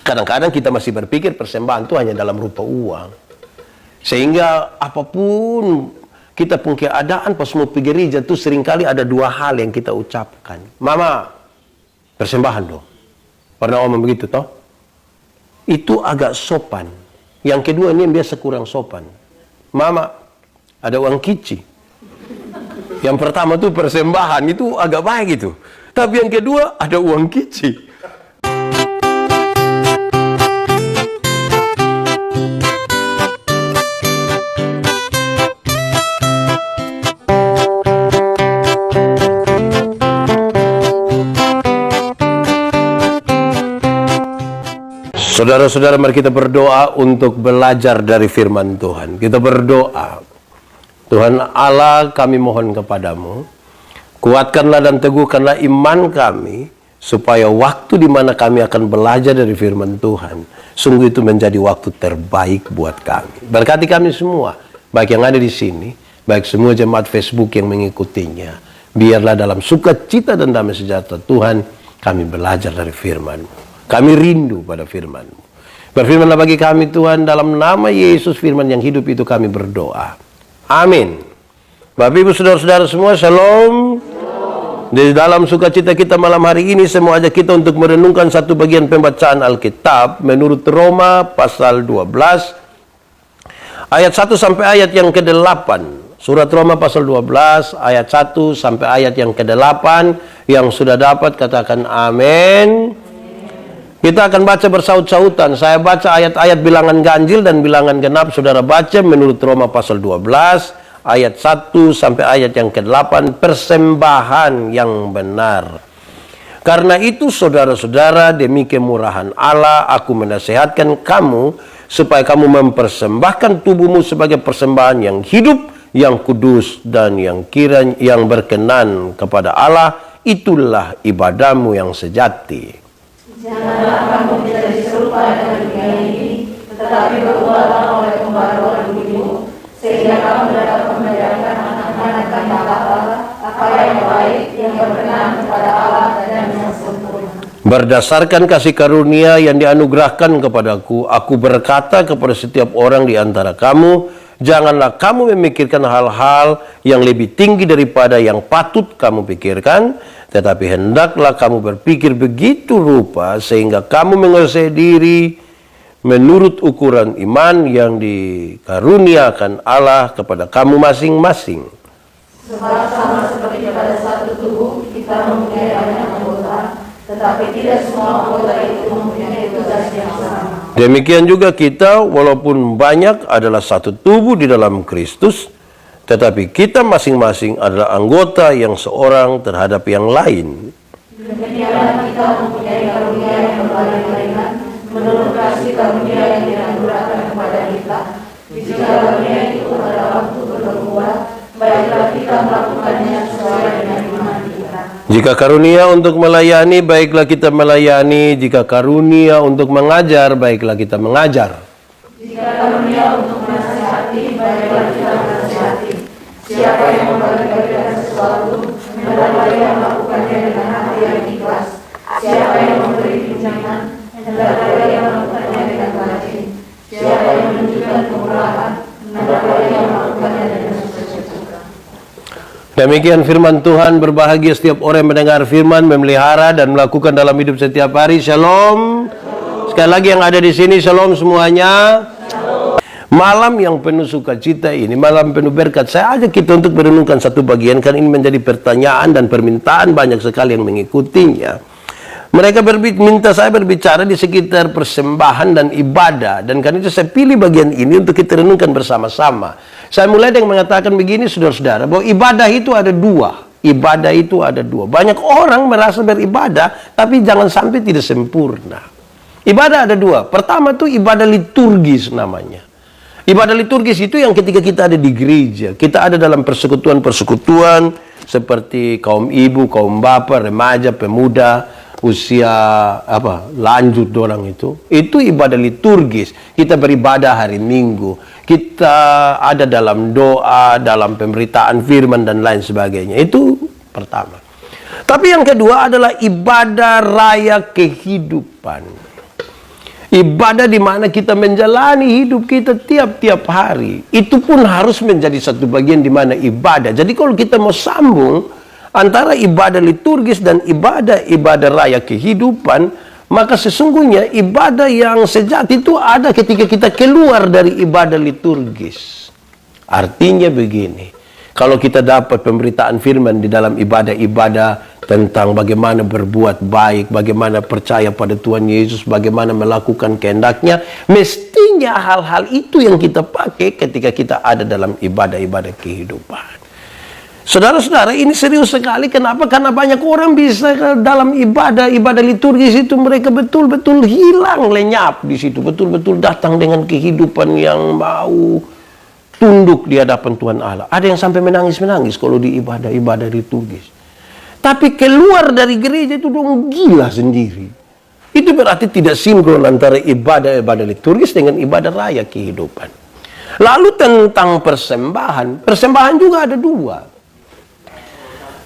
Kadang-kadang kita masih berpikir persembahan itu hanya dalam rupa uang. Sehingga apapun kita pun keadaan pas mau pergi gereja itu seringkali ada dua hal yang kita ucapkan. Mama, persembahan dong. Pernah ngomong begitu toh? Itu agak sopan. Yang kedua ini yang biasa kurang sopan. Mama, ada uang kici. Yang pertama tuh persembahan, itu agak baik itu. Tapi yang kedua ada uang kici. Saudara-saudara, mari kita berdoa untuk belajar dari firman Tuhan. Kita berdoa. Tuhan Allah, kami mohon kepadamu, kuatkanlah dan teguhkanlah iman kami, supaya waktu di mana kami akan belajar dari firman Tuhan, sungguh itu menjadi waktu terbaik buat kami. Berkati kami semua, baik yang ada di sini, baik semua jemaat Facebook yang mengikutinya. Biarlah dalam sukacita dan damai sejahtera Tuhan, kami belajar dari firman-Mu. Kami rindu pada firman-Mu. Berfirmanlah bagi kami Tuhan, dalam nama Yesus, firman yang hidup itu kami berdoa. Amin. Bapak Ibu saudara-saudara semua, shalom. Di dalam sukacita kita malam hari ini, saya mau ajak kita untuk merenungkan satu bagian pembacaan Alkitab menurut Roma pasal 12 ayat 1 sampai ayat yang ke-8. Surat Roma pasal 12 ayat 1 sampai ayat yang ke-8. Yang sudah dapat katakan amin. Kita akan baca bersaut-sautan. Saya baca ayat-ayat bilangan ganjil dan bilangan genap. Saudara baca menurut Roma pasal 12 ayat 1 sampai ayat yang ke-8, persembahan yang benar. Karena itu saudara-saudara, demi kemurahan Allah aku menasihatkan kamu supaya kamu mempersembahkan tubuhmu sebagai persembahan yang hidup, yang kudus dan yang berkenan kepada Allah. Itulah ibadahmu yang sejati. Janganlah kamu menjadi serupa dengan dunia ini, tetapi berubahlah oleh pembaruan tubuhmu, sehingga kamu dapat membedakan anak-anak tentang Allah, apa yang baik, yang berkenan kepada Allah dan yang sempurna. Berdasarkan kasih karunia yang dianugerahkan kepadaku, aku berkata kepada setiap orang di antara kamu, janganlah kamu memikirkan hal-hal yang lebih tinggi daripada yang patut kamu pikirkan, tetapi hendaklah kamu berpikir begitu rupa sehingga kamu menguasai diri menurut ukuran iman yang dikaruniakan Allah kepada kamu masing-masing. Sebab sama seperti pada satu tubuh kita mempunyai banyak anggota, tetapi tidak semua anggota itu mempunyai tugas yang sama. Demikian juga kita, walaupun banyak adalah satu tubuh di dalam Kristus, tetapi kita masing-masing adalah anggota yang seorang terhadap yang lain. Demikianlah kita mempunyai karunia yang berlainan menurut kasih karunia yang dianugerahkan kepada kita. Jika karunia itu adalah waktu berbuat, baiklah kita melakukannya sesuai dengan iman kita. Jika karunia untuk melayani, baiklah kita melayani. Jika karunia untuk mengajar, baiklah kita mengajar. Jika karunia untuk menasihati, baiklah kita menasihati. Siapa yang membagi-bagikan sesuatu, hendaklah ia melakukannya dengan hati yang ikhlas. Siapa yang memberi pinjaman, hendaklah ia melakukannya dengan rajin. Siapa yang menunjukkan kemurahan, hendaklah ia melakukannya dengan sukacita. Demikian firman Tuhan. Berbahagia setiap orang yang mendengar firman, memelihara dan melakukan dalam hidup setiap hari. Shalom. Sekali lagi yang ada di sini, shalom semuanya. Malam yang penuh sukacita ini, malam penuh berkat, saya ajak kita untuk merenungkan satu bagian, karena ini menjadi pertanyaan dan permintaan banyak sekali yang mengikutinya. Mereka minta saya berbicara di sekitar persembahan dan ibadah, dan karena itu saya pilih bagian ini untuk kita renungkan bersama-sama. Saya mulai dengan mengatakan begini, saudara-saudara, bahwa ibadah itu ada dua. Ibadah itu ada dua. Banyak orang merasa beribadah, tapi jangan sampai tidak sempurna. Ibadah ada dua. Pertama itu ibadah liturgis namanya. Ibadah liturgis itu yang ketika kita ada di gereja, kita ada dalam persekutuan-persekutuan seperti kaum ibu, kaum bapak, remaja, pemuda, usia lanjut orang itu ibadah liturgis. Kita beribadah hari Minggu, kita ada dalam doa, dalam pemberitaan firman dan lain sebagainya. Itu pertama. Tapi yang kedua adalah ibadah raya kehidupan. Ibadah di mana kita menjalani hidup kita tiap-tiap hari. Itu pun harus menjadi satu bagian di mana ibadah. Jadi kalau kita mau sambung antara ibadah liturgis dan ibadah raya kehidupan, maka sesungguhnya ibadah yang sejati itu ada ketika kita keluar dari ibadah liturgis. Artinya begini, kalau kita dapat pemberitaan firman di dalam ibadah-ibadah tentang bagaimana berbuat baik, bagaimana percaya pada Tuhan Yesus, bagaimana melakukan kehendaknya, mestinya hal-hal itu yang kita pakai ketika kita ada dalam ibadah-ibadah kehidupan. Saudara-saudara, ini serius sekali. Kenapa? Karena banyak orang bisa dalam ibadah liturgis itu mereka betul-betul hilang lenyap di situ, betul-betul datang dengan kehidupan yang mau tunduk di hadapan Tuhan Allah. Ada yang sampai menangis-menangis kalau di ibadah liturgis. Tapi keluar dari gereja itu dong gila sendiri. Itu berarti tidak sinkron antara ibadah liturgis dengan ibadah raya kehidupan. Lalu tentang persembahan juga ada dua.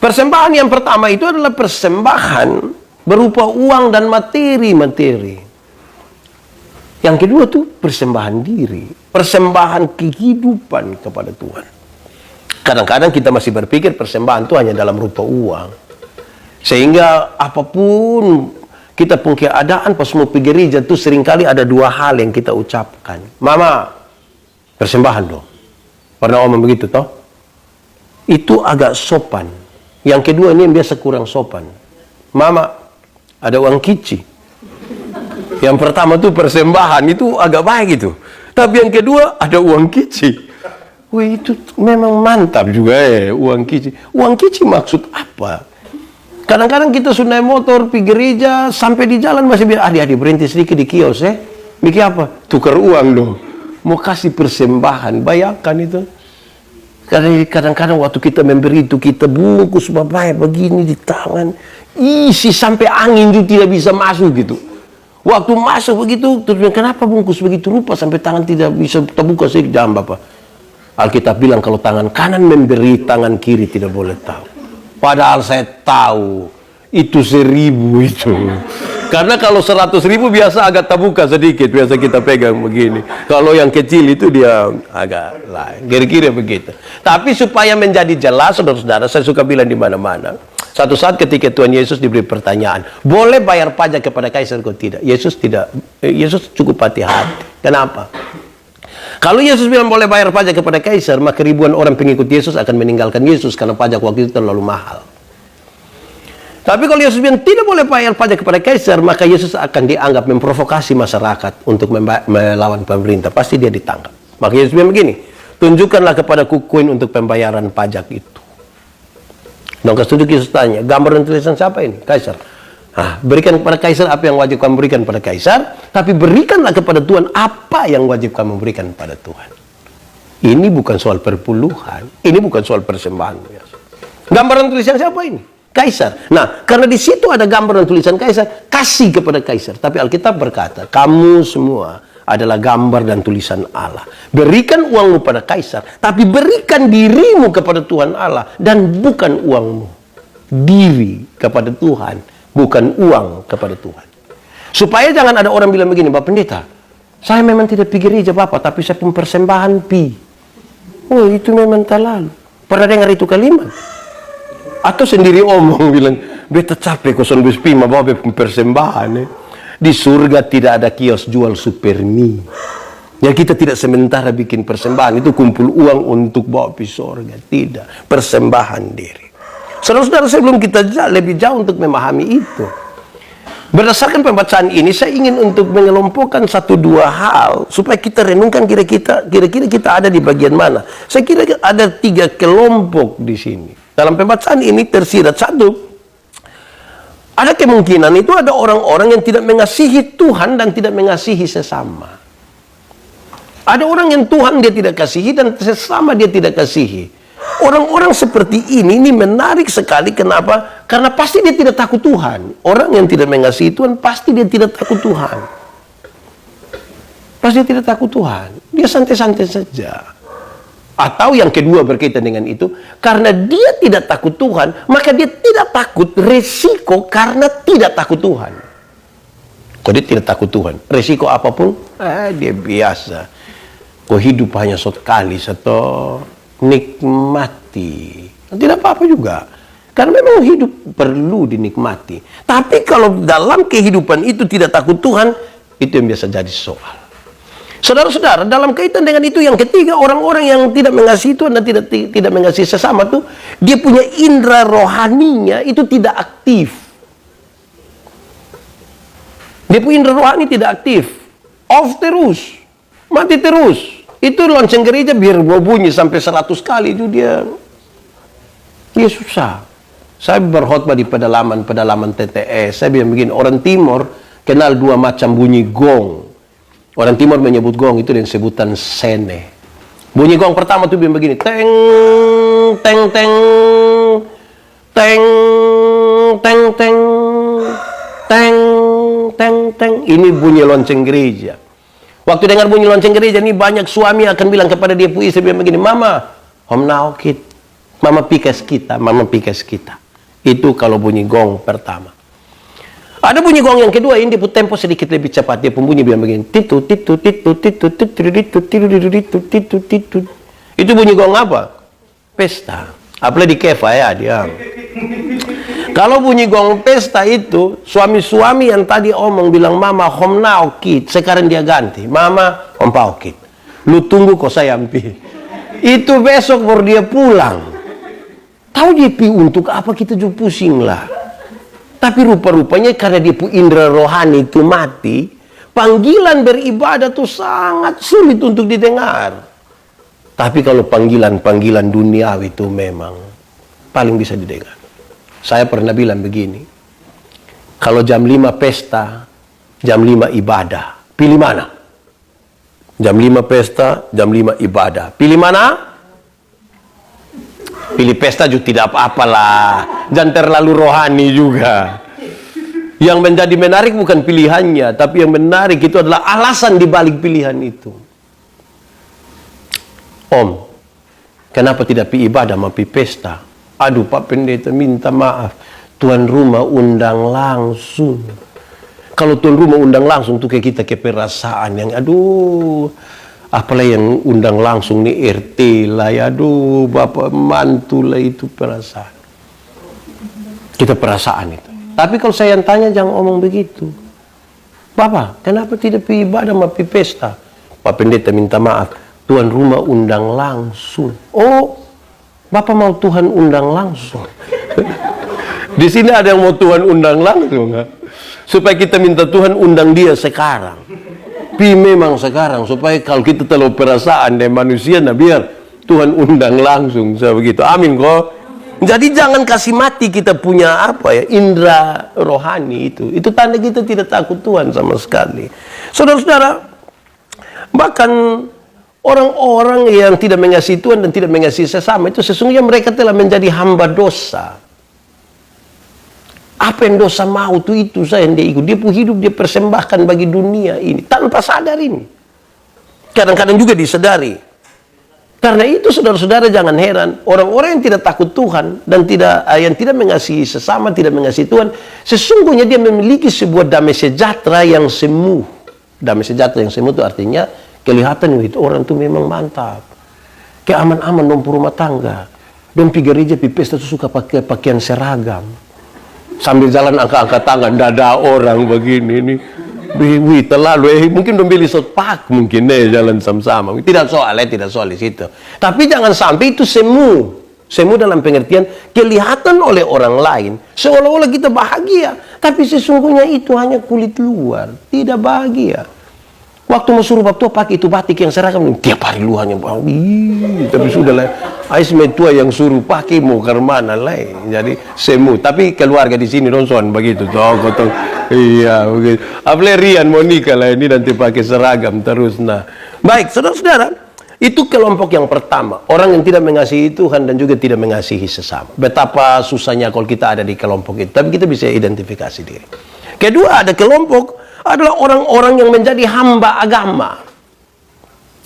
Persembahan yang pertama itu adalah persembahan berupa uang dan materi. Yang kedua tuh persembahan diri, persembahan kehidupan kepada Tuhan. Kadang-kadang kita masih berpikir persembahan itu hanya dalam rupa uang. Sehingga apapun kita pun keadaan pas mau pergi gereja tuh seringkali ada dua hal yang kita ucapkan. Mama, persembahan dong. Pernah ngomong begitu toh? Itu agak sopan. Yang kedua ini yang biasa kurang sopan. Mama, ada uang kici. Yang pertama tuh persembahan, itu agak baik gitu. Tapi yang kedua ada uang kici. Wih, itu memang mantap juga ya, uang kici. Uang kici maksud apa? Kadang-kadang kita sudah naik motor pergi gereja, sampai di jalan masih bilang, adik-adik berhenti sedikit di kios Bikin apa? Tukar uang dong. Mau kasih persembahan, bayangkan itu. Kadang-kadang waktu kita memberi itu, kita bungkus bapak begini di tangan. Isi sampai angin juga tidak bisa masuk gitu. Waktu masuk begitu, terus kenapa bungkus begitu rupa sampai tangan tidak bisa terbuka sedikit? Jangan Bapak. Alkitab bilang kalau tangan kanan memberi, tangan kiri tidak boleh tahu. Padahal saya tahu itu 1000 itu. Karena kalau 100.000 biasa agak terbuka sedikit, biasa kita pegang begini. Kalau yang kecil itu dia agak lain. Kira-kira begitu. Tapi supaya menjadi jelas, saudara-saudara, saya suka bilang di mana-mana. Satu saat ketika Tuhan Yesus diberi pertanyaan, boleh bayar pajak kepada kaisar atau tidak? Yesus cukup hati-hati. Kenapa? Kalau Yesus bilang boleh bayar pajak kepada kaisar, maka ribuan orang pengikut Yesus akan meninggalkan Yesus karena pajak waktu itu terlalu mahal. Tapi kalau Yesus bilang tidak boleh bayar pajak kepada kaisar, maka Yesus akan dianggap memprovokasi masyarakat untuk melawan pemerintah. Pasti dia ditangkap. Maka Yesus bilang begini, tunjukkanlah kepadaku koin untuk pembayaran pajak itu. Dong keseduk Yesus tanya, gambar dan tulisan siapa ini? Kaisar. Nah, berikan kepada kaisar apa yang wajib kamu berikan pada kaisar, tapi berikanlah kepada Tuhan apa yang wajib kamu berikan pada Tuhan. Ini bukan soal perpuluhan, ini bukan soal persembahan. Gambaran tulisan siapa ini? Kaisar. Nah, karena di situ ada gambar dan tulisan kaisar, kasih kepada kaisar. Tapi Alkitab berkata, kamu semua adalah gambar dan tulisan Allah. Berikan uangmu pada kaisar, tapi berikan dirimu kepada Tuhan Allah dan bukan uangmu. Diri kepada Tuhan, bukan uang kepada Tuhan. Supaya jangan ada orang bilang begini, Bapak Pendeta, saya memang tidak pergi gereja Bapak, tapi saya pun persembahan pi. Oh, itu memang terlalu. Pernah dengar itu kalimat? Atau sendiri omong bilang, beta capek kosan bus pi, Bapak persembahan. Di surga tidak ada kios jual supermi. Ya kita tidak sementara bikin persembahan, itu kumpul uang untuk bawa pi surga. Tidak, persembahan diri. Saudara-saudara, sebelum kita lebih jauh untuk memahami itu, berdasarkan pembacaan ini, saya ingin untuk mengelompokkan 1-2 hal supaya kita renungkan kira-kira kita ada di bagian mana. Saya kira ada 3 kelompok di sini. Dalam pembacaan ini tersirat 1, ada kemungkinan itu ada orang-orang yang tidak mengasihi Tuhan dan tidak mengasihi sesama. Ada orang yang Tuhan dia tidak kasihi dan sesama dia tidak kasihi. Orang-orang seperti ini menarik sekali. Kenapa? Karena pasti dia tidak takut Tuhan. Orang yang tidak mengasihi Tuhan, pasti dia tidak takut Tuhan. Pasti dia tidak takut Tuhan. Dia santai-santai saja. Atau yang kedua berkaitan dengan itu, karena dia tidak takut Tuhan, maka dia tidak takut resiko karena tidak takut Tuhan. Kau dia tidak takut Tuhan. Resiko apapun, dia biasa. Kau hidup hanya sekali, satu nikmati. Tidak apa-apa juga. Karena memang hidup perlu dinikmati. Tapi kalau dalam kehidupan itu tidak takut Tuhan, itu yang biasa jadi soal. Saudara-saudara, dalam kaitan dengan itu yang ketiga, orang-orang yang tidak mengasihi Tuhan dan tidak mengasihi sesama tuh, dia punya indera rohaninya itu tidak aktif. Dia punya indera rohani tidak aktif. Off terus. Mati terus. Itu lonceng gereja biar bunyi sampai 100 kali itu dia susah. Saya berkhotbah di pedalaman TTS. Saya bilang begini, orang Timur kenal dua macam bunyi gong. Orang Timur menyebut gong itu dengan sebutan sene. Bunyi gong pertama tuh bilang begini, teng, teng, teng, teng, teng, teng, teng, teng, teng. Ini bunyi lonceng gereja. Waktu dengar bunyi lonceng gereja ini, banyak suami akan bilang kepada dia puisi, bilang begini, Mama, Om Naokit, Mama pikas kita, Mama pikas kita. Itu kalau bunyi gong pertama. Ada bunyi gong yang kedua, ini dia put tempo sedikit lebih cepat. Dia pembunyi bilang begini, titu, titu, titu, titu, titu, titu, titu, titu, titu, titu. Itu bunyi gong apa? Pesta. Apalagi di kefa ya dia. Kalau bunyi gong pesta itu, suami-suami yang tadi omong bilang, Mama, Om Naokit, sekarang dia ganti, Mama, Om Paokit. Lu tunggu kok sayampi. Itu besok baru dia pulang. Tahu dia pi untuk apa kita juga pusing lah. Tapi rupa-rupanya karena dia punya indera rohani itu mati, panggilan beribadah itu sangat sulit untuk didengar. Tapi kalau panggilan-panggilan duniawi itu memang paling bisa didengar. Saya pernah bilang begini, kalau jam 5 pesta, jam 5 ibadah, pilih mana? Jam 5 pesta, jam 5 ibadah. Pilih mana? Pilih pesta juga tidak apa-apalah. Jangan terlalu rohani juga. Yang menjadi menarik bukan pilihannya, tapi yang menarik itu adalah alasan di balik pilihan itu. Om, kenapa tidak pi ibadah mau pi pesta? Aduh Pak Pendeta, minta maaf. Tuan rumah undang langsung. Kalau tuan rumah undang langsung tuh kayak kita ke perasaan yang aduh, apalagi yang undang langsung nih RT lah ya, aduh bapak mantu lah, itu perasaan. Kita perasaan itu. Tapi kalau saya yang tanya jangan omong begitu. Bapak, kenapa tidak pi ibadah mau pi pesta? Pak Pendeta minta maaf, tuan rumah undang langsung. Oh, Bapak mau Tuhan undang langsung. Di sini ada yang mau Tuhan undang langsung, ha? Supaya kita minta Tuhan undang dia sekarang. Pi memang sekarang, supaya kalau kita terlalu perasaan dan manusia, nah biar Tuhan undang langsung, saya begitu. Amin kok. Jadi jangan kasih mati kita punya apa ya, indera rohani itu. Itu tanda kita tidak takut Tuhan sama sekali. Saudara-saudara, bahkan orang-orang yang tidak mengasihi Tuhan dan tidak mengasihi sesama itu sesungguhnya mereka telah menjadi hamba dosa. Apa yang dosa mau itu saya yang dia ikut. Dia pun hidup, dia persembahkan bagi dunia ini tanpa sadar ini. Kadang-kadang juga disadari. Karena itu saudara-saudara jangan heran, orang-orang yang tidak takut Tuhan dan yang tidak mengasihi sesama, tidak mengasihi Tuhan, sesungguhnya dia memiliki sebuah damai sejahtera yang semu. Damai sejahtera yang semu itu artinya kelihatan itu orang itu memang mantap. Kayak aman-aman dong rumah tangga. Dong pi gereja, pi pesta itu suka pakai pakaian seragam. Sambil jalan angkat-angkat tangan, dada orang begini nih. Wih, terlalu mungkin dong beli sopak mungkin jalan sama-sama. Tidak soal di situ. Tapi jangan sampai itu semu. Semu dalam pengertian kelihatan oleh orang lain seolah-olah kita bahagia, tapi sesungguhnya itu hanya kulit luar, tidak bahagia. Waktu mau suruh baptua pakai itu batik yang seragam, tiap hari lu hanya bahagia. Tapi sudah lah, ais tua yang suruh pakai mau ke mana lah. Jadi semu. Tapi keluarga di sini donson begitu. Tong. Iya begitu. Apalagi Rian mau nikah lah ini nanti pakai seragam terus. Nah, baik saudara-saudara, itu kelompok yang pertama, orang yang tidak mengasihi Tuhan dan juga tidak mengasihi sesama. Betapa susahnya kalau kita ada di kelompok itu. Tapi kita bisa identifikasi diri. Kedua, ada kelompok adalah orang-orang yang menjadi hamba agama.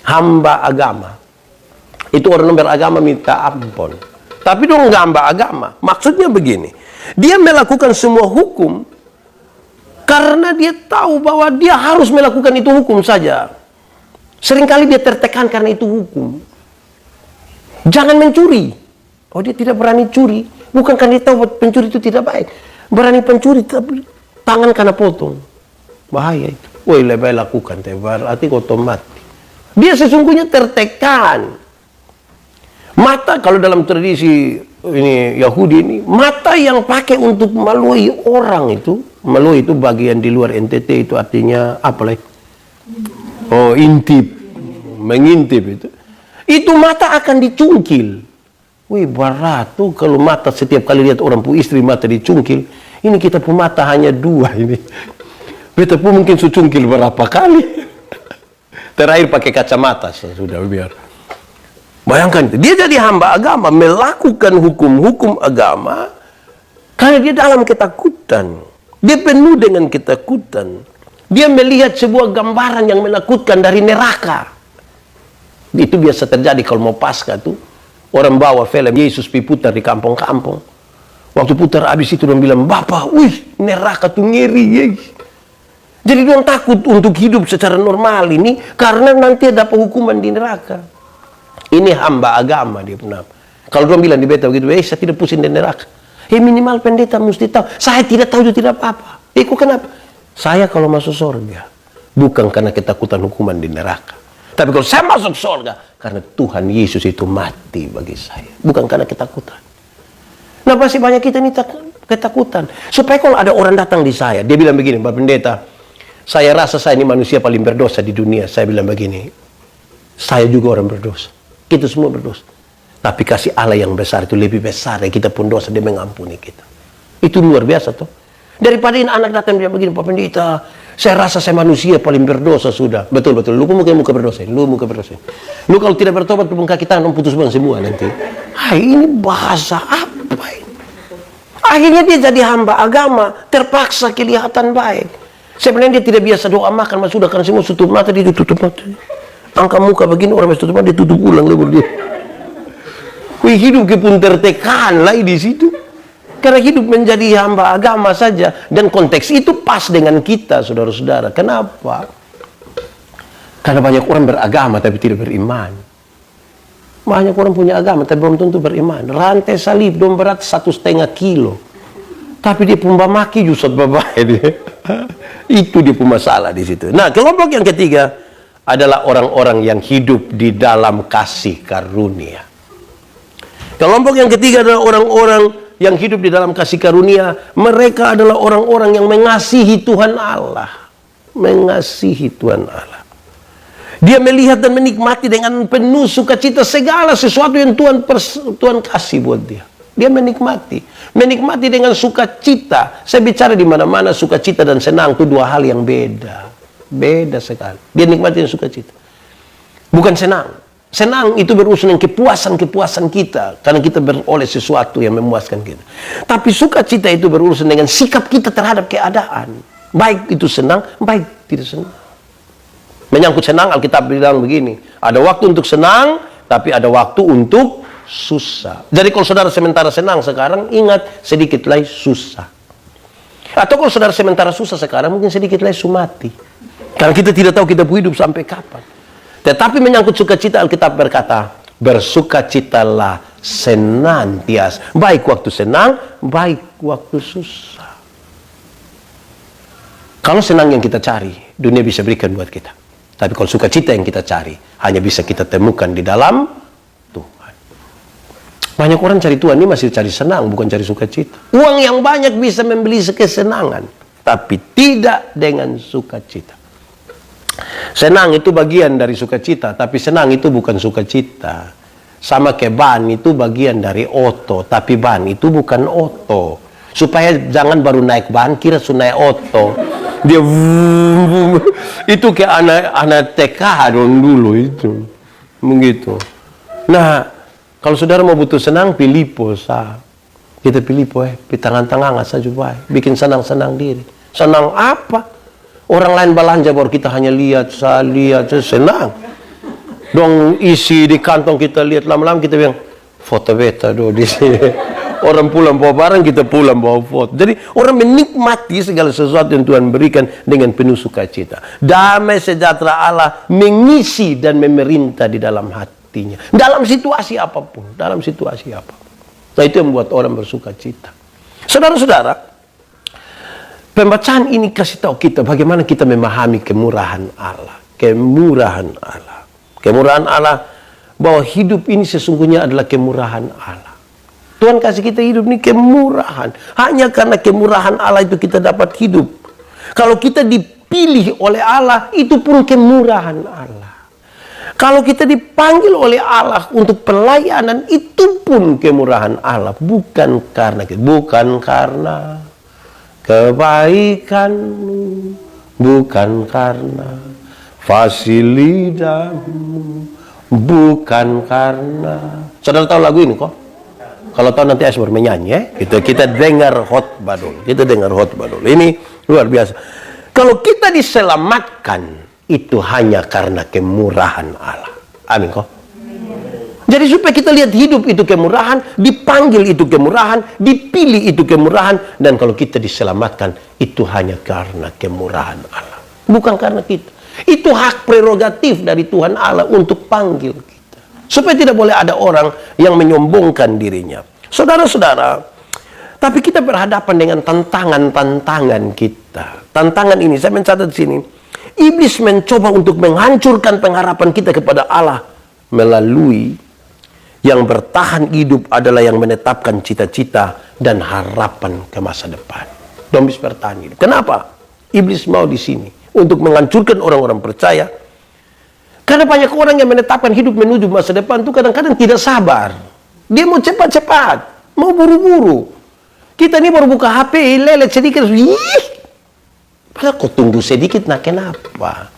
Hamba agama. Itu orang beragama minta ampun. Tapi dong hamba agama. Maksudnya begini. Dia melakukan semua hukum Karena dia tahu bahwa dia harus melakukan itu hukum saja. Seringkali dia tertekan karena itu hukum. Jangan mencuri. Oh, dia tidak berani curi. Bukan karena dia tahu pencuri itu tidak baik. Berani pencuri, tapi tangan kena potong. Bahaya itu. Woi, lebih lakukan. Berarti otomatis. Dia sesungguhnya tertekan. Mata, kalau dalam tradisi ini Yahudi ini, mata yang pakai untuk melalui orang itu, melalui itu bagian di luar NTT itu artinya apa lagi? Oh, intip, mengintip itu. Itu mata akan dicungkil. Wih, berat tuh kalau mata setiap kali lihat orang pu istri mata dicungkil. Ini kita pu mata hanya 2 ini. Beta pun mungkin sucungkil berapa kali. Terakhir pakai kacamata sudah biar. Bayangkan, dia jadi hamba agama, melakukan hukum-hukum agama, karena dia dalam ketakutan. Dia penuh dengan ketakutan. Dia melihat sebuah gambaran yang menakutkan dari neraka. Itu biasa terjadi kalau mau Paskah tuh. Orang bawa film Yesus putar di kampung-kampung. Waktu putar habis itu dia bilang, Bapak, wih, neraka tuh ngeri, yes. Jadi dia takut untuk hidup secara normal ini, karena nanti ada hukuman di neraka. Ini hamba agama dia pernah. Kalau dia bilang di beta begitu, saya tidak pusing di neraka. Minimal pendeta mesti tahu. Saya tidak tahu itu tidak apa-apa. Kok kenapa? Saya kalau masuk surga, bukan karena ketakutan hukuman di neraka. Tapi kalau saya masuk surga, karena Tuhan Yesus itu mati bagi saya. Bukan karena ketakutan. Nah, pasti banyak kita ini ketakutan. Supaya kalau ada orang datang di saya, dia bilang begini, Pak Pendeta, saya rasa saya ini manusia paling berdosa di dunia. Saya bilang begini, saya juga orang berdosa. Kita semua berdosa. Tapi kasih Allah yang besar itu lebih besar dari kita pun dosa, dia mengampuni kita. Itu luar biasa tuh. Daripada ini anak datang bilang begini, Pak Pendeta, saya rasa saya manusia paling berdosa sudah. Betul-betul. Lu muka berdosa. Lu muka berdosa. Lu kalau tidak bertobat, lu kaki tangan putus bang semua nanti. Ini bahasa apa ini? Akhirnya dia jadi hamba agama, terpaksa kelihatan baik. Sebenarnya dia tidak biasa doa makan, mas sudah kan semua tutup mata, dia tutup mata. Angka muka begini, orang masih tutup mata, dia tutup ulang lebur dia. Wih, hidup pun tertekan lagi di situ. Karena hidup menjadi hamba agama saja. Dan konteks itu pas dengan kita, saudara-saudara. Kenapa? Karena banyak orang beragama tapi tidak beriman. Banyak orang punya agama tapi belum tentu beriman. Rantai salib dong berat 1,5 kilo. Tapi dia pun maki justru bapak dia. Itu dia pun masalah di situ. Nah, kelompok yang ketiga adalah orang-orang yang hidup di dalam kasih karunia. Kelompok yang ketiga adalah orang-orang yang hidup di dalam kasih karunia. Mereka adalah orang-orang yang mengasihi Tuhan Allah. Mengasihi Tuhan Allah. Dia melihat dan menikmati dengan penuh sukacita segala sesuatu yang Tuhan kasih buat dia. Dia menikmati. Menikmati dengan sukacita. Saya bicara di mana-mana sukacita dan senang itu 2 hal yang beda. Beda sekali. Dia nikmati dengan sukacita. Bukan senang. Senang itu berurusan dengan kepuasan-kepuasan kita. Karena kita beroleh sesuatu yang memuaskan kita. Tapi sukacita itu berurusan dengan sikap kita terhadap keadaan. Baik itu senang, baik tidak senang. Menyangkut senang, Alkitab bilang begini. Ada waktu untuk senang, tapi ada waktu untuk susah. Jadi kalau saudara sementara senang sekarang, ingat sedikit lagi susah. Atau kalau saudara sementara susah sekarang, mungkin sedikit lagi sumati. Karena kita tidak tahu kita hidup sampai kapan. Tetapi menyangkut sukacita, Alkitab berkata, bersukacitalah senantiasa. Baik waktu senang, baik waktu susah. Kalau senang yang kita cari, dunia bisa berikan buat kita. Tapi kalau sukacita yang kita cari, hanya bisa kita temukan di dalam Tuhan. Banyak orang cari Tuhan ini masih cari senang, bukan cari sukacita. Uang yang banyak bisa membeli kesenangan, tapi tidak dengan sukacita. Senang itu bagian dari sukacita, tapi senang itu bukan sukacita. Sama kayak ban itu bagian dari oto, tapi ban itu bukan oto. Supaya jangan baru naik ban kira sudah naik oto. Dia itu kayak anak TK dulu itu. Begitu. Nah, kalau saudara mau butuh senang, pilih posa. Kita pilih tangan-tangan saja baik. Bikin senang-senang diri. Senang apa? Orang lain belanja baru kita hanya lihat, senang. Dong isi di kantong kita lihat lama-lama kita bilang foto beta do di sini. Orang pulang bawa barang, kita pulang bawa foto. Jadi orang menikmati segala sesuatu yang Tuhan berikan dengan penuh sukacita. Damai sejahtera Allah mengisi dan memerintah di dalam hatinya. Dalam situasi apapun. Dalam situasi apapun. Nah, itu yang membuat orang bersukacita. Saudara-saudara, pembacaan ini kasih tahu kita bagaimana kita memahami kemurahan Allah. Kemurahan Allah. Kemurahan Allah, bahwa hidup ini sesungguhnya adalah kemurahan Allah. Tuhan kasih kita hidup ini kemurahan. Hanya karena kemurahan Allah itu kita dapat hidup. Kalau kita dipilih oleh Allah, itu pun kemurahan Allah. Kalau kita dipanggil oleh Allah untuk pelayanan, itu pun kemurahan Allah. Bukan karena kebaikanmu, bukan karena fasilitasmu, bukan karena... Saudara tahu lagu ini kok? Kalau tahu nanti Asmur menyanyi ya. Kita dengar khotbah dulu. Kita dengar khotbah dulu. Ini luar biasa. Kalau kita diselamatkan, itu hanya karena kemurahan Allah. Amin kok? Jadi supaya kita lihat hidup itu kemurahan, dipanggil itu kemurahan, dipilih itu kemurahan, dan kalau kita diselamatkan, itu hanya karena kemurahan Allah. Bukan karena kita. Itu hak prerogatif dari Tuhan Allah untuk panggil kita. Supaya tidak boleh ada orang yang menyombongkan dirinya. Saudara-saudara, tapi kita berhadapan dengan tantangan-tantangan kita. Tantangan ini, saya mencatat di sini. Iblis mencoba untuk menghancurkan pengharapan kita kepada Allah melalui yang bertahan hidup adalah yang menetapkan cita-cita dan harapan ke masa depan. Domis bertahan hidup. Kenapa? Iblis mau di sini untuk menghancurkan orang-orang percaya. Karena banyak orang yang menetapkan hidup menuju masa depan itu kadang-kadang tidak sabar. Dia mau cepat-cepat, mau buru-buru. Kita ini baru buka HP, lelet sedikit, padahal kau tunggu sedikit, nah kenapa?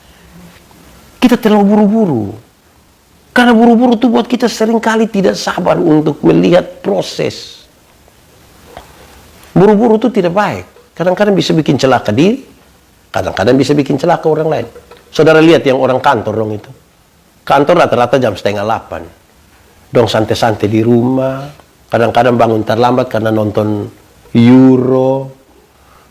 Kita terlalu buru-buru. Karena buru-buru itu buat kita seringkali tidak sabar untuk melihat proses. Buru-buru itu tidak baik. Kadang-kadang bisa bikin celaka diri, kadang-kadang bisa bikin celaka orang lain. Saudara lihat yang orang kantor dong itu. Kantor rata-rata jam 7:30. Dong santai-santai di rumah. Kadang-kadang bangun terlambat karena nonton Euro.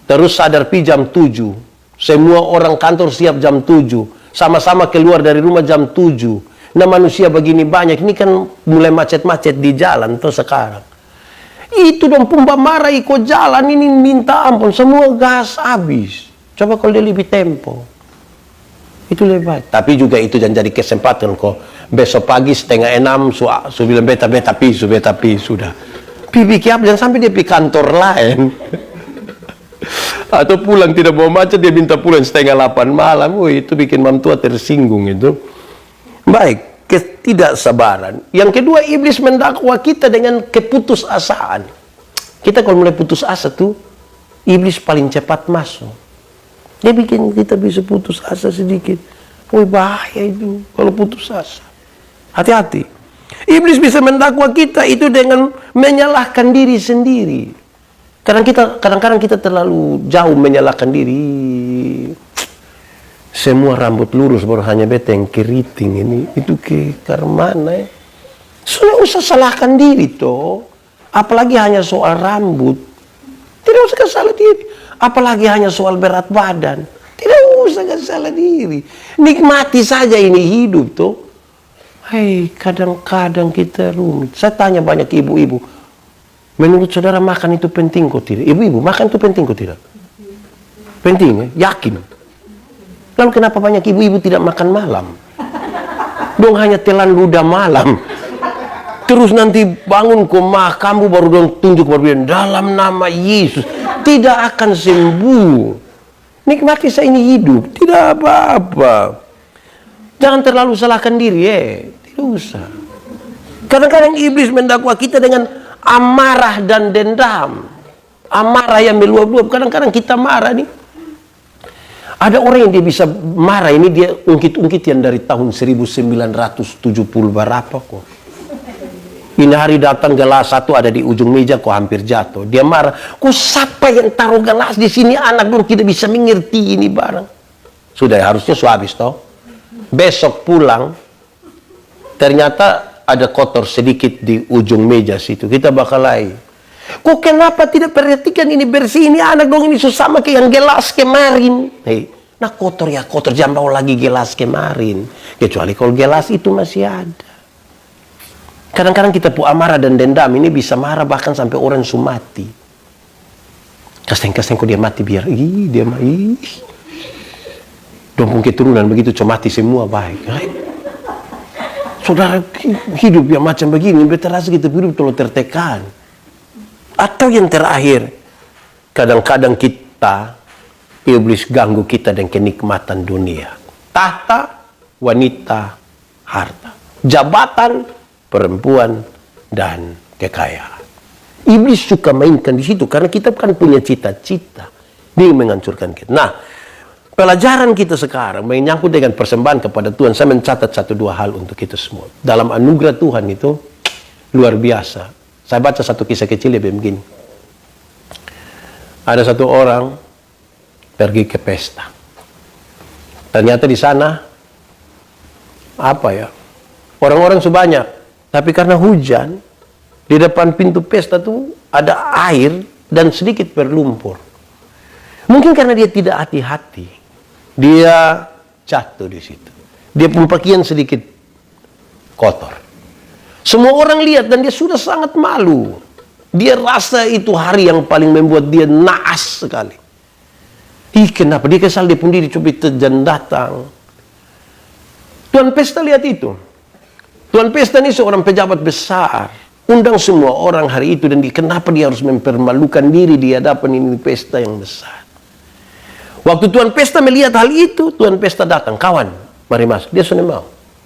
Terus sadar pi jam 7. Semua orang kantor siap jam 7. Sama-sama keluar dari rumah jam 7. Nah manusia begini banyak. Ini kan mulai macet-macet di jalan tuh sekarang. Itu dong pumba marah ikut jalan ini minta ampun. Semua gas habis. Coba kalau dia lebih tempo. Itu lebih baik. Tapi juga itu jangan jadi kesempatan kok. Besok pagi 5:30 su bilang beta pi sudah. Pipi kiap jangan sampai dia pergi kantor lain. Atau pulang tidak bawa macet dia minta pulang 7:30 malam. Itu bikin mam tua tersinggung itu. Baik, ketidaksabaran. Yang kedua, iblis mendakwa kita dengan keputusasaan. Kita kalau mulai putus asa tuh, iblis paling cepat masuk. Dia bikin kita bisa putus asa sedikit. Bahaya itu kalau putus asa. Hati-hati. Iblis bisa mendakwa kita itu dengan menyalahkan diri sendiri. Kadang-kadang kita terlalu jauh menyalahkan diri. Semua rambut lurus baru hanya beta yang keriting ini. Itu ke mana ya? Sudah usah salahkan diri toh. Apalagi hanya soal rambut. Tidak usah salah diri. Apalagi hanya soal berat badan. Tidak usah salah diri. Nikmati saja ini hidup tuh. Hei, kadang-kadang kita rumit. Saya tanya banyak ibu-ibu. Menurut saudara makan itu penting kok tidak? Ibu-ibu, makan itu penting kok tidak? Penting ya? Yakin. Lalu kenapa banyak ibu-ibu tidak makan malam? Dong hanya telan ludah malam. Terus nanti bangun koma kamu baru dong tunjuk baru bilang dalam nama Yesus tidak akan sembuh. Nikmati saya ini hidup, tidak apa-apa. Jangan terlalu salahkan diri tidak usah. Kadang-kadang iblis mendakwa kita dengan amarah dan dendam. Amarah yang meluap-luap. Kadang-kadang kita marah nih. Ada orang yang dia bisa marah ini dia ungkit-ungkit yang dari tahun 1970 berapa kok. Ini hari datang gelas satu ada di ujung meja kok hampir jatuh. Dia marah. Kok siapa yang taruh gelas di sini anak dulu tidak bisa mengerti ini barang. Sudah harusnya habis toh. Besok pulang ternyata ada kotor sedikit di ujung meja situ. Kita bakal lagi. Kok kenapa tidak perhatikan ini bersih, ini anak dong, ini sama kayak yang gelas kemarin. Hei, nah kotor ya kotor, jangan bawa lagi gelas kemarin. Kecuali kalau gelas itu masih ada. Kadang-kadang kita amarah dan dendam ini bisa marah bahkan sampai orang mati. Kasteng-kasteng kok dia mati biar, dia mati. Dompung keturunan begitu mati semua baik. Saudara hidup yang macam begini, terasa kita hidup terlalu tertekan. Atau yang terakhir, kadang-kadang kita, iblis ganggu kita dengan kenikmatan dunia. Tahta, wanita, harta. Jabatan, perempuan, dan kekayaan. Iblis suka mainkan di situ, karena kita kan punya cita-cita. Dia menghancurkan kita. Nah, pelajaran kita sekarang menyangkut dengan persembahan kepada Tuhan. Saya mencatat 1-2 hal untuk kita semua. Dalam anugerah Tuhan itu, luar biasa. Saya baca satu kisah kecil ya begini. Ada satu orang pergi ke pesta. Ternyata di sana apa ya? Orang-orang sebanyak, tapi karena hujan di depan pintu pesta tuh ada air dan sedikit berlumpur. Mungkin karena dia tidak hati-hati, dia jatuh di situ. Dia pun pakaian sedikit kotor. Semua orang lihat dan dia sudah sangat malu. Dia rasa itu hari yang paling membuat dia naas sekali. Kenapa? Dia kesal, dia pun diri coba dan datang. Tuan pesta lihat itu. Tuan pesta ini seorang pejabat besar. Undang semua orang hari itu dan kenapa dia harus mempermalukan diri di hadapan ini pesta yang besar. Waktu tuan pesta melihat hal itu, tuan pesta datang, kawan, mari masuk. Dia sudah mau.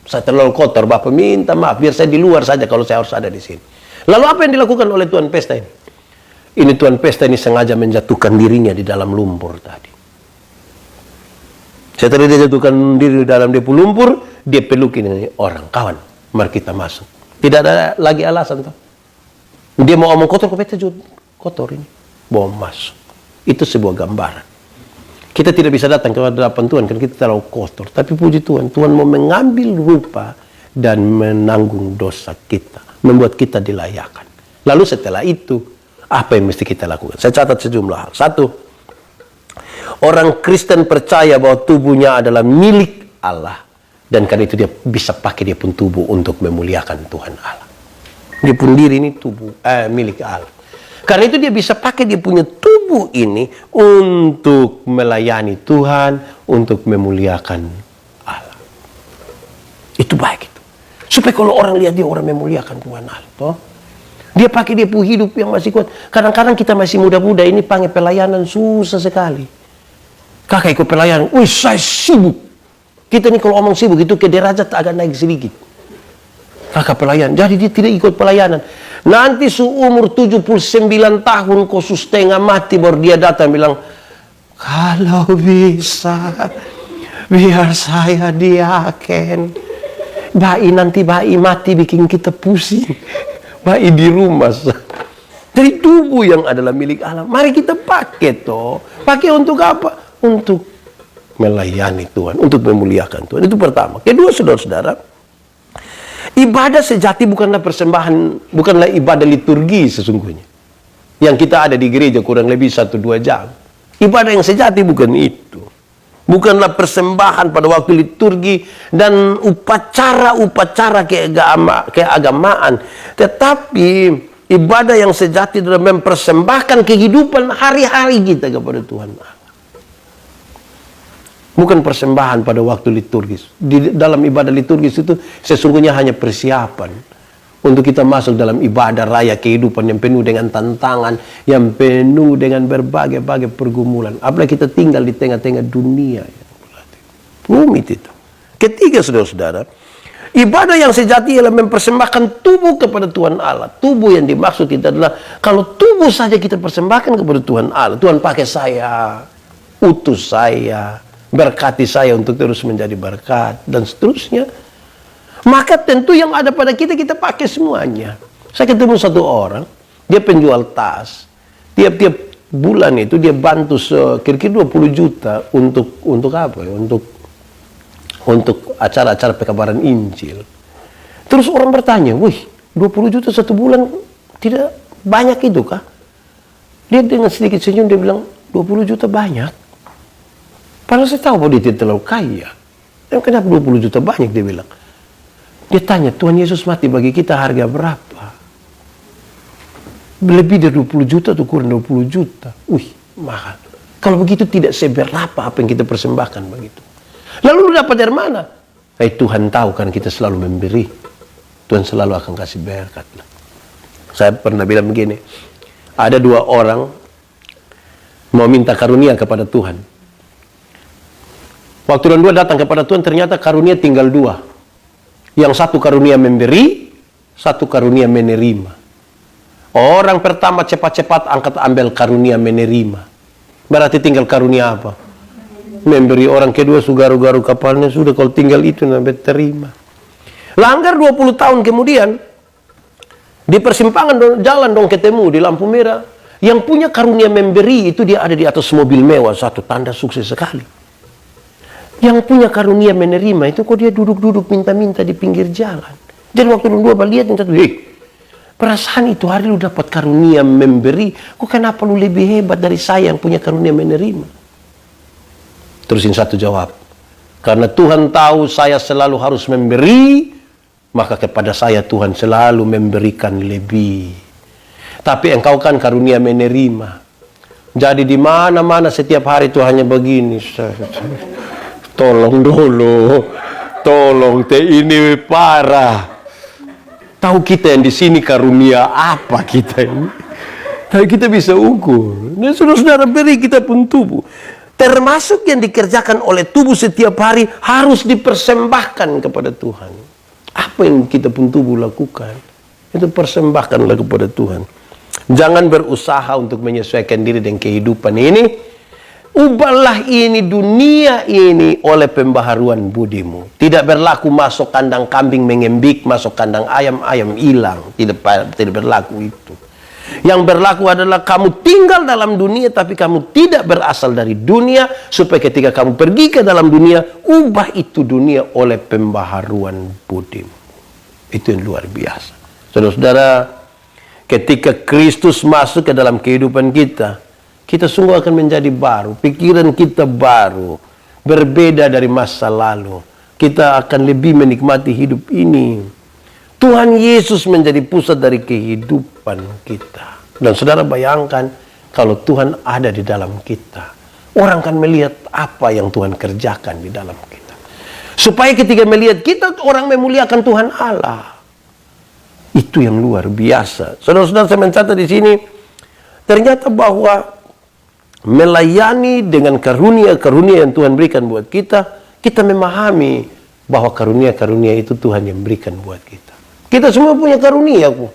Saya terlalu kotor, Bapak minta maaf, biar saya di luar saja kalau saya harus ada di sini. Lalu apa yang dilakukan oleh tuan pesta ini? Ini tuan pesta ini sengaja menjatuhkan dirinya di dalam lumpur tadi. Setelah dia jatuhkan diri di dalam debu lumpur, dia pelukin ini orang, kawan, mari kita masuk. Tidak ada lagi alasan toh. Dia mau omong kotor, kotor ini, bawa masuk. Itu sebuah gambaran. Kita tidak bisa datang ke hadapan Tuhan karena kita terlalu kotor. Tapi puji Tuhan, Tuhan mau mengambil rupa dan menanggung dosa kita. Membuat kita dilayakan. Lalu setelah itu, apa yang mesti kita lakukan? Saya catat sejumlah hal. 1, orang Kristen percaya bahwa tubuhnya adalah milik Allah. Dan karena itu dia bisa pakai dia pun tubuh untuk memuliakan Tuhan Allah. Dia pun diri ini tubuh, milik Allah. Karena itu dia bisa pakai dia punya tubuh ini untuk melayani Tuhan, untuk memuliakan Allah. Itu baik itu. Supaya kalau orang lihat dia orang memuliakan Tuhan Allah. Toh? Dia pakai dia punya hidup yang masih kuat. Kadang-kadang kita masih muda-muda ini panggil pelayanan susah sekali. Kakak ikut pelayanan, wih saya sibuk. Kita ini kalau omong sibuk itu ke derajat agak naik sedikit. Kakak pelayan, jadi dia tidak ikut pelayanan. Nanti seumur 79 tahun kau setengah mati baru dia datang bilang, kalau bisa biar saya diaken. Nanti bayi mati bikin kita pusing. Bayi di rumah. Dari tubuh yang adalah milik Allah. Mari kita pakai toh. Pakai untuk apa? Untuk melayani Tuhan, untuk memuliakan Tuhan. Itu pertama. Kedua, saudara-saudara, ibadah sejati bukanlah persembahan, bukanlah ibadah liturgi sesungguhnya. Yang kita ada di gereja kurang lebih 1-2 jam. Ibadah yang sejati bukan itu. Bukanlah persembahan pada waktu liturgi dan upacara-upacara keagamaan. Tetapi ibadah yang sejati adalah mempersembahkan kehidupan hari-hari kita kepada Tuhan. Bukan persembahan pada waktu liturgis. Di dalam ibadah liturgis itu sesungguhnya hanya persiapan untuk kita masuk dalam ibadah raya kehidupan yang penuh dengan tantangan, yang penuh dengan berbagai-bagai pergumulan. Apalagi kita tinggal di tengah-tengah dunia. Rumit itu. Ketiga, saudara-saudara, ibadah yang sejati ialah mempersembahkan tubuh kepada Tuhan Allah. Tubuh yang dimaksud itu adalah kalau tubuh saja kita persembahkan kepada Tuhan Allah. Tuhan pakai saya, utus saya, berkati saya untuk terus menjadi berkat dan seterusnya. Maka tentu yang ada pada kita pakai semuanya. Saya ketemu satu orang, dia penjual tas. Tiap-tiap bulan itu dia bantu kira-kira 20 juta untuk apa ya? Untuk acara-acara pekabaran Injil. Terus orang bertanya, "Wih, 20 juta satu bulan tidak Banyak itu kah? Dia dengan sedikit senyum dia bilang 20 juta banyak. Padahal saya tahu bahwa dia tidak terlalu kaya. Dan kenapa 20 juta banyak dia bilang. Dia tanya, Tuhan Yesus mati bagi kita harga berapa? Lebih dari 20 juta atau kurang 20 juta. Wih, mahal. Kalau begitu tidak seberapa apa yang kita persembahkan begitu. Lalu lu dapat dari mana? Tuhan tahu kan kita selalu memberi. Tuhan selalu akan kasih berkat. Saya pernah bilang begini. Ada 2 orang mau minta karunia kepada Tuhan. Waktu yang 2 datang kepada Tuhan, ternyata karunia tinggal 2. Yang satu karunia memberi, satu karunia menerima. Orang pertama cepat-cepat angkat ambil karunia menerima. Berarti tinggal karunia apa? Memberi. Orang kedua sugaru-garu kapalnya sudah, kalau tinggal itu nanti terima. Langgar 20 tahun kemudian, di persimpangan jalan dong ketemu di lampu merah. Yang punya karunia memberi itu dia ada di atas mobil mewah, satu tanda sukses sekali. Yang punya karunia menerima itu kok dia duduk-duduk minta-minta di pinggir jalan. Jadi waktu lu 2 lihat yang satu, perasaan itu hari lu dapat karunia memberi, kok kenapa lu lebih hebat dari saya yang punya karunia menerima? Terus yang satu jawab, karena Tuhan tahu saya selalu harus memberi, maka kepada saya Tuhan selalu memberikan lebih. Tapi engkau kan karunia menerima. Jadi di mana-mana setiap hari itu hanya begini. Tolong dulu, tolong ini parah. Tahu kita yang di sini karunia apa kita ini? Tapi kita bisa ukur. Nah, saudara-saudara, beri kita pun tubuh. Termasuk yang dikerjakan oleh tubuh setiap hari harus dipersembahkan kepada Tuhan. Apa yang kita pun tubuh lakukan, itu persembahkanlah kepada Tuhan. Jangan berusaha untuk menyesuaikan diri dengan kehidupan ini. Ubahlah ini dunia ini oleh pembaharuan budimu. Tidak berlaku masuk kandang kambing mengembik, masuk kandang ayam, ayam hilang. Tidak berlaku itu. Yang berlaku adalah kamu tinggal dalam dunia, tapi kamu tidak berasal dari dunia, supaya ketika kamu pergi ke dalam dunia, ubah itu dunia oleh pembaharuan budimu. Itu yang luar biasa. Saudara-saudara, ketika Kristus masuk ke dalam kehidupan kita, kita sungguh akan menjadi baru. Pikiran kita baru. Berbeda dari masa lalu. Kita akan lebih menikmati hidup ini. Tuhan Yesus menjadi pusat dari kehidupan kita. Dan saudara bayangkan, kalau Tuhan ada di dalam kita, orang akan melihat apa yang Tuhan kerjakan di dalam kita. Supaya ketika melihat kita, orang memuliakan Tuhan Allah. Itu yang luar biasa. Saudara-saudara, saya mencatat di sini, ternyata bahwa melayani dengan karunia-karunia yang Tuhan berikan buat kita, kita memahami bahwa karunia-karunia itu Tuhan yang berikan buat kita. Kita semua punya karunia kok.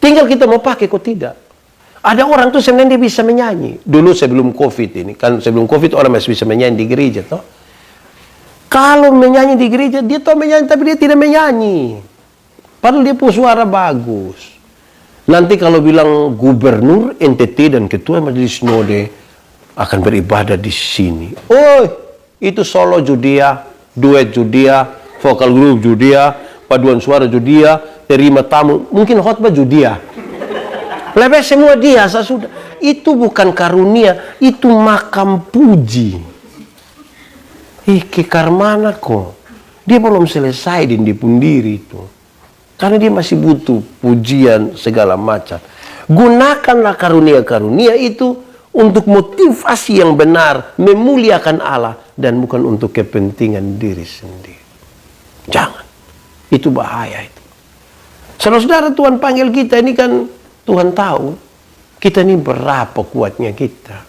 Tinggal kita mau pakai kok tidak. Ada orang tuh sebenarnya dia bisa menyanyi. Dulu sebelum COVID ini, kan sebelum COVID orang masih bisa menyanyi di gereja toh. Kalau menyanyi di gereja, dia tahu menyanyi tapi dia tidak menyanyi. Padahal dia punya suara bagus. Nanti kalau bilang gubernur, NTT dan ketua majelis sinode akan beribadah di sini. Oh, itu solo Judea, duet Judea, vokal grup Judea, paduan suara Judea, terima tamu, mungkin khotbah Judea. Lebih semua dia sudah. Itu bukan karunia, itu makam puji. Kekar mana kok? Dia belum selesai di pundiri itu. Karena dia masih butuh pujian segala macam. Gunakanlah karunia-karunia itu untuk motivasi yang benar, memuliakan Allah, dan bukan untuk kepentingan diri sendiri. Jangan. Itu bahaya itu. Saudara-saudara, Tuhan panggil kita ini kan, Tuhan tahu kita ini berapa kuatnya kita.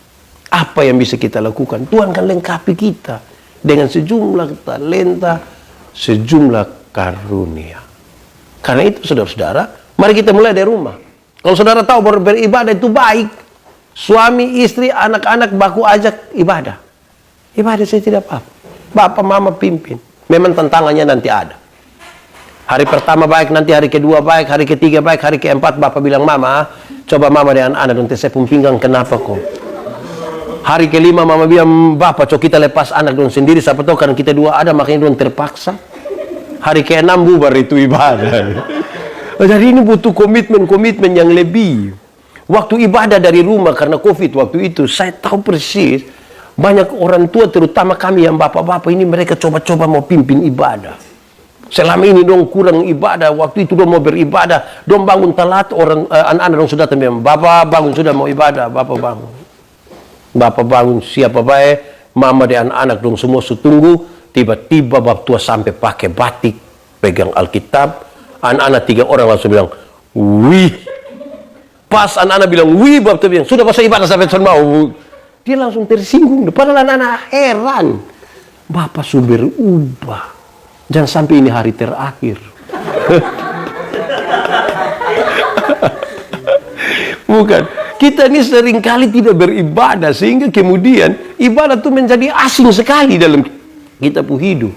Apa yang bisa kita lakukan. Tuhan kan lengkapi kita dengan sejumlah talenta, sejumlah karunia. Karena itu saudara-saudara, mari kita mulai dari rumah. Kalau saudara tahu bahwa beribadah itu baik, suami, istri, anak-anak baku ajak ibadah. Ibadah saya tidak apa-apa. Bapak, mama pimpin. Memang tantangannya nanti ada. Hari pertama baik, nanti hari kedua baik, hari ketiga baik, hari keempat bapak bilang, mama, coba mama dengan anak nanti saya pun pinggang, kenapa kok? Hari kelima mama bilang, bapak coba kita lepas anak dong sendiri, siapa tahu karena kita dua ada makanya dong terpaksa. Hari ke-6 bubar itu ibadah. Jadi ini butuh komitmen yang lebih. Waktu ibadah dari rumah karena COVID waktu itu, saya tahu persis banyak orang tua, terutama kami yang bapak-bapak ini, mereka coba-coba mau pimpin ibadah. Selama ini dong kurang ibadah, waktu itu dong mau beribadah, dong bangun telat, orang anak-anak dong sudah bilang, bapak bangun sudah mau ibadah, bapak bangun siapa baik, mama dan anak-anak dong semua setunggu, tiba-tiba bapak tua sampai pakai batik, pegang Alkitab, anak-anak 3 orang langsung bilang, wih. Pas anak-anak bilang, wih, bapak tua bilang, sudah pasal ibadah sampai mau. Dia langsung tersinggung, padahal anak-anak heran. Bapak sudah berubah. Jangan sampai ini hari terakhir. Bukan. Kita ini seringkali tidak beribadah, sehingga kemudian ibadah itu menjadi asing sekali dalam kita pun hidup.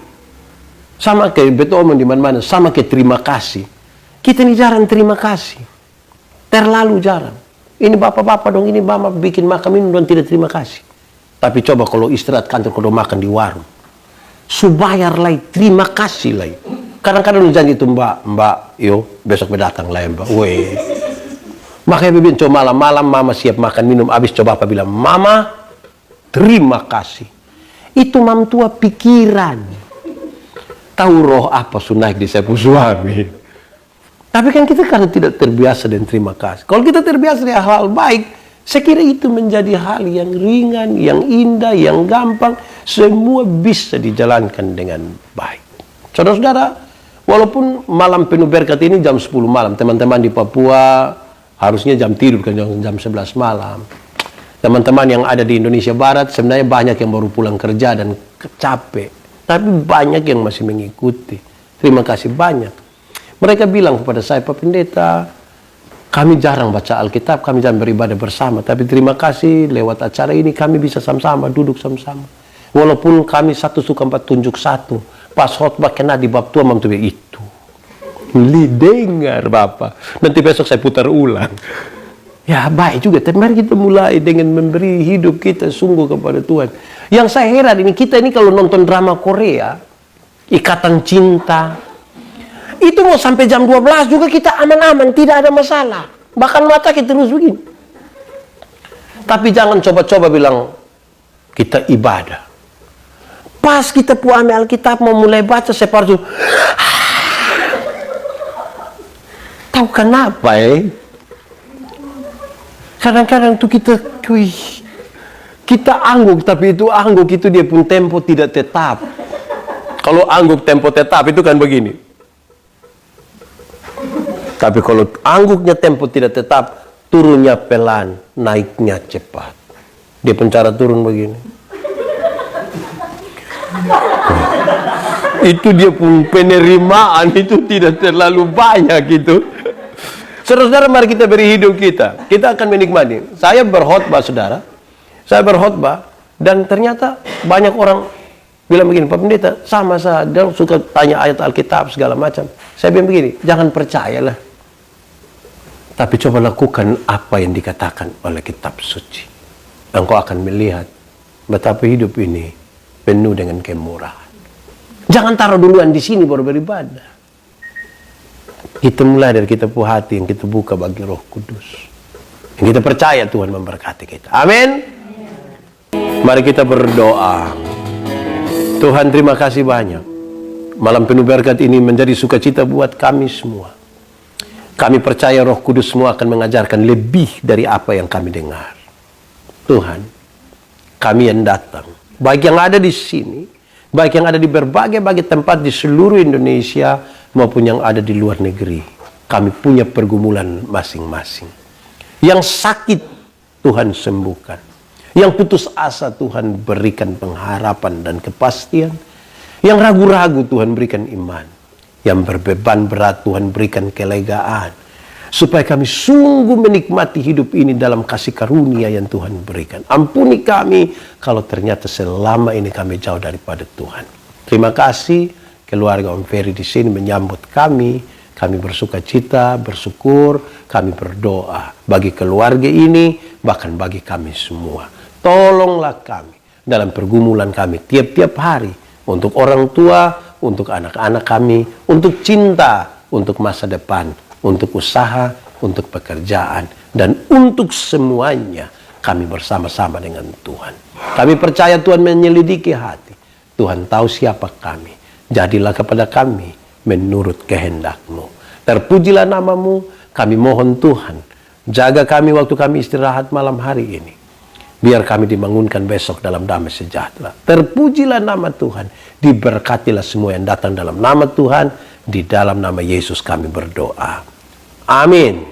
Sama kayak betul omong di mana-mana, sama kayak terima kasih. Kita ini jarang terima kasih. Terlalu jarang. Ini bapak-bapak dong, ini mama bikin makan minum dan tidak terima kasih. Tapi coba kalau istirahat kantor, kalau makan di warung. Subayar lah, terima kasih lah. Kadang-kadang janji itu mbak, yo besok berdatang lah mbak. Weh. Makanya bikin coba malam-malam mama siap makan minum, habis coba apa bilang, mama terima kasih. Itu mam tua pikiran. Tahu roh apa sunaik di saya suami. Tapi kan kita karena tidak terbiasa dan terima kasih. Kalau kita terbiasa dengan hal baik, saya kira itu menjadi hal yang ringan, yang indah, yang gampang. Semua bisa dijalankan dengan baik. Saudara-saudara, walaupun malam penuh berkat ini jam 10 malam, teman-teman di Papua harusnya jam tidur kan jam 11 malam. Teman-teman yang ada di Indonesia Barat sebenarnya banyak yang baru pulang kerja dan capek. Tapi banyak yang masih mengikuti. Terima kasih banyak. Mereka bilang kepada saya, Pak Pendeta, kami jarang baca Alkitab, kami jarang beribadah bersama. Tapi terima kasih lewat acara ini kami bisa sama-sama, duduk sama-sama. Walaupun kami satu suka 4 tunjuk satu. Pas khotbah kena di bab tua, mam itu. Dengar Bapak. Nanti besok saya putar ulang. Ya baik juga, tapi mari kita mulai dengan memberi hidup kita sungguh kepada Tuhan. Yang saya heran ini, kita ini kalau nonton drama Korea, Ikatan Cinta, itu mau sampai jam 12 juga kita aman-aman, tidak ada masalah. Bahkan mata kita terus begini. Tapi jangan coba-coba bilang, kita ibadah. Pas kita ambil Alkitab mau mulai baca, saya parju. Tahu kenapa Kadang-kadang tuh kita angguk, tapi itu angguk itu dia pun tempo tidak tetap. Kalau angguk tempo tetap itu kan begini. Tapi kalau angguknya tempo tidak tetap, turunnya pelan, naiknya cepat. Dia pencara turun begini. Itu dia pun penerimaan itu tidak terlalu banyak gitu. Saudara-saudara, mari kita beri hidup kita. Kita akan menikmati. Saya berkhotbah, saudara. Saya berkhotbah dan ternyata banyak orang bilang begini, Pak Pendeta, sama saya, dia suka tanya ayat Alkitab segala macam. Saya bilang begini, jangan percayalah. Tapi coba lakukan apa yang dikatakan oleh kitab suci. Engkau akan melihat betapa hidup ini penuh dengan kemurahan. Jangan taruh duluan di sini baru beribadah. Kita mulai dari kita punya hati yang kita buka bagi Roh Kudus. Yang kita percaya Tuhan memberkati kita. Amin. Mari kita berdoa. Tuhan, terima kasih banyak. Malam penuh berkat ini menjadi sukacita buat kami semua. Kami percaya Roh Kudus semua akan mengajarkan lebih dari apa yang kami dengar. Tuhan, kami yang datang, baik yang ada di sini, baik yang ada di berbagai tempat di seluruh Indonesia, maupun yang ada di luar negeri. Kami punya pergumulan masing-masing. Yang sakit, Tuhan sembuhkan. Yang putus asa, Tuhan berikan pengharapan dan kepastian. Yang ragu-ragu, Tuhan berikan iman. Yang berbeban berat, Tuhan berikan kelegaan. Supaya kami sungguh menikmati hidup ini dalam kasih karunia yang Tuhan berikan. Ampuni kami kalau ternyata selama ini kami jauh daripada Tuhan. Terima kasih keluarga Om Ferry di sini menyambut kami. Kami bersuka cita, bersyukur, kami berdoa bagi keluarga ini, bahkan bagi kami semua. Tolonglah kami dalam pergumulan kami tiap-tiap hari. Untuk orang tua, untuk anak-anak kami, untuk cinta, untuk masa depan. untuk usaha, untuk pekerjaan, dan untuk semuanya kami bersama-sama dengan Tuhan. Kami percaya Tuhan menyelidiki hati. Tuhan tahu siapa kami. Jadilah kepada kami menurut kehendak-Mu. Terpujilah nama-Mu, kami mohon Tuhan. Jaga kami waktu kami istirahat malam hari ini. Biar kami dibangunkan besok dalam damai sejahtera. Terpujilah nama Tuhan. Diberkatilah semua yang datang dalam nama Tuhan. Di dalam nama Yesus kami berdoa. Amin.